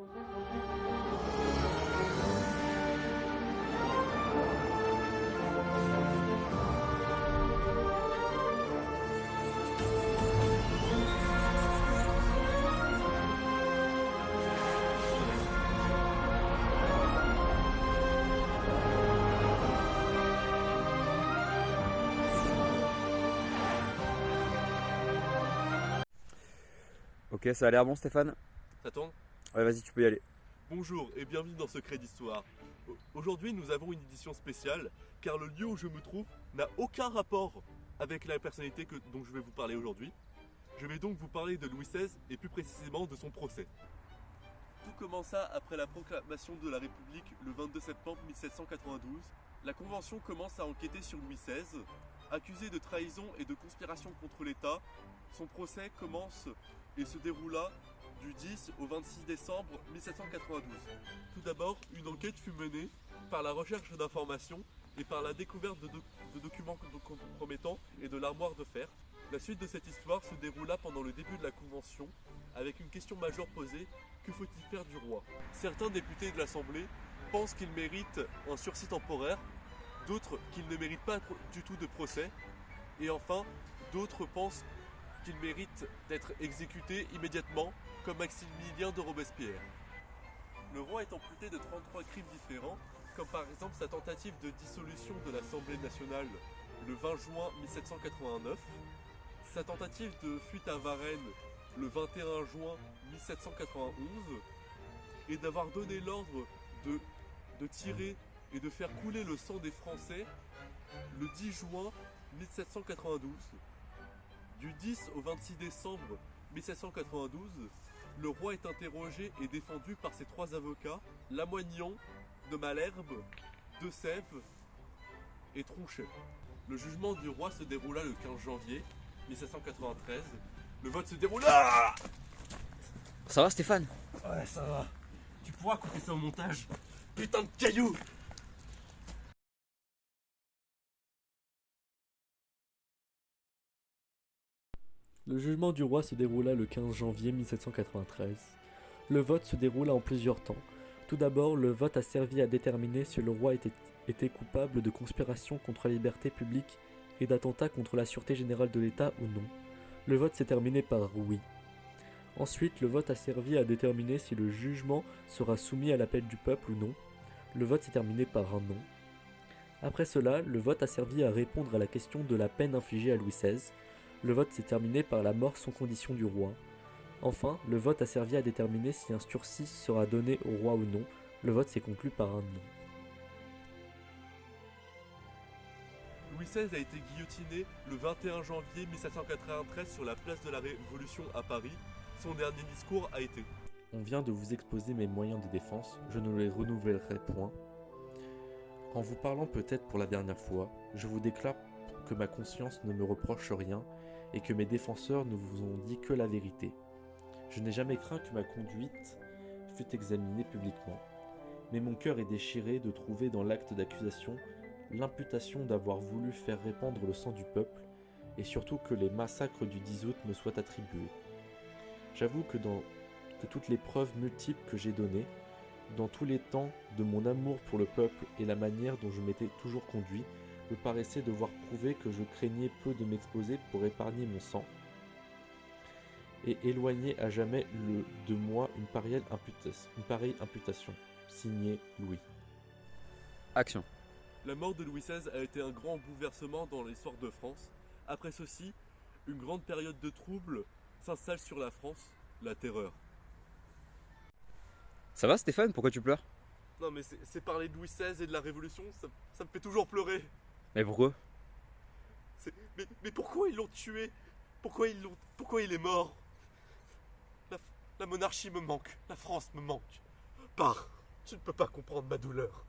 Ok, ça a l'air bon Stéphane? Ça tourne? Ouais, vas-y, tu peux y aller. Bonjour et bienvenue dans Secret d'Histoire. Aujourd'hui, nous avons une édition spéciale car le lieu où je me trouve n'a aucun rapport avec la personnalité dont je vais vous parler aujourd'hui. Je vais donc vous parler de Louis XVI et plus précisément de son procès. Tout commença après la proclamation de la République le 22 septembre 1792. La Convention commence à enquêter sur Louis XVI. Accusé de trahison et de conspiration contre l'État, son procès commence et se déroula du 10 au 26 décembre 1792. Tout d'abord, une enquête fut menée par la recherche d'informations et par la découverte de documents compromettants et de l'armoire de fer. La suite de cette histoire se déroula pendant le début de la Convention avec une question majeure posée: que faut-il faire du roi? Certains députés de l'Assemblée pensent qu'il mérite un sursis temporaire, d'autres qu'il ne mérite pas du tout de procès, et enfin, d'autres pensent qu'il mérite d'être exécuté immédiatement, comme Maximilien de Robespierre. Le roi est amputé de 33 crimes différents, comme par exemple sa tentative de dissolution de l'Assemblée nationale le 20 juin 1789, sa tentative de fuite à Varennes le 21 juin 1791, et d'avoir donné l'ordre de tirer et de faire couler le sang des Français le 10 juin 1792. Du 10 au 26 décembre 1792, le roi est interrogé et défendu par ses trois avocats, Lamoignon, de Malherbe, De Sèvres et Tronchet. Le jugement du roi se déroula le 15 janvier 1793. Le vote se déroula... Ça va Stéphane? Ouais, ça va. Tu pourras couper ça au montage. Putain de cailloux! Le jugement du roi se déroula le 15 janvier 1793. Le vote se déroula en plusieurs temps. Tout d'abord, le vote a servi à déterminer si le roi était coupable de conspiration contre la liberté publique et d'attentat contre la sûreté générale de l'État ou non. Le vote s'est terminé par oui. Ensuite, le vote a servi à déterminer si le jugement sera soumis à l'appel du peuple ou non. Le vote s'est terminé par un non. Après cela, le vote a servi à répondre à la question de la peine infligée à Louis XVI. Le vote s'est terminé par la mort sans condition du roi. Enfin, le vote a servi à déterminer si un sursis sera donné au roi ou non. Le vote s'est conclu par un non. Louis XVI a été guillotiné le 21 janvier 1793 sur la place de la Révolution à Paris. Son dernier discours a été: On vient de vous exposer mes moyens de défense, je ne les renouvellerai point. En vous parlant peut-être pour la dernière fois, je vous déclare que ma conscience ne me reproche rien et que mes défenseurs ne vous ont dit que la vérité. Je n'ai jamais craint que ma conduite fût examinée publiquement, mais mon cœur est déchiré de trouver dans l'acte d'accusation l'imputation d'avoir voulu faire répandre le sang du peuple et surtout que les massacres du 10 août me soient attribués. J'avoue que toutes les preuves multiples que j'ai données, dans tous les temps de mon amour pour le peuple et la manière dont je m'étais toujours conduit, me paraissait devoir prouver que je craignais peu de m'exposer pour épargner mon sang et éloigner à jamais de moi une pareille imputation. Signé Louis. Action. La mort de Louis XVI a été un grand bouleversement dans l'histoire de France. Après ceci, une grande période de troubles s'installe sur la France, la terreur. Ça va Stéphane? Pourquoi tu pleures? Non mais c'est parler de Louis XVI et de la Révolution, ça me fait toujours pleurer. Mais pourquoi? Mais pourquoi ils l'ont tué? Pourquoi il est mort? La monarchie me manque, la France me manque. Pars, tu ne peux pas comprendre ma douleur.